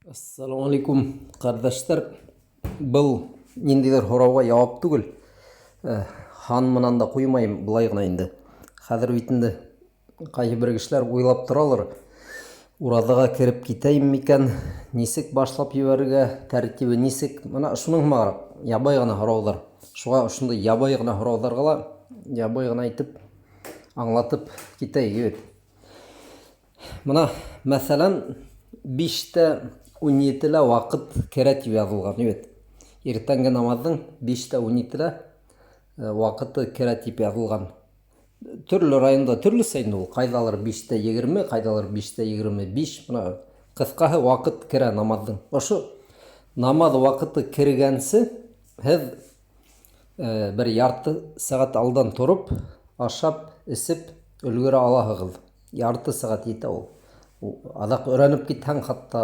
Ассалаумағалейкум, қардаштар. Бұл ниндейдер сұрауға жауап түгіл. Хан мынан да қоймайым, былай ғана енді. Қазір битінде қайсы бір кісілер ойлап тұралар. Уразаға кіріп кетейін мекен, несік башлап жіберге, тәртібі несік. Мына шуның мағар, ябай ғана сұраулар. Шуға ұшынды ябай ғана сұраулар қала, ябай ғана айтып, аңлатып кетейік. Мына мәсәлән, 5:17 вақыт керет жазылған. Ертеңгі намаздың 5:17 вақыты керет жазылған. Түрлі районда түрлі сайын ол. Қайдалар 5:20, қайдалар 5:25. Мына қысқасы вақыт кере намаздың. Ошы намаз вақыты кергенсі, сіз бір ярты сағат алдан тұрып, ашап, ісіп, үлгері аласыз. Ярты сағат ете ол. Адақ өрәніп кеткен қатта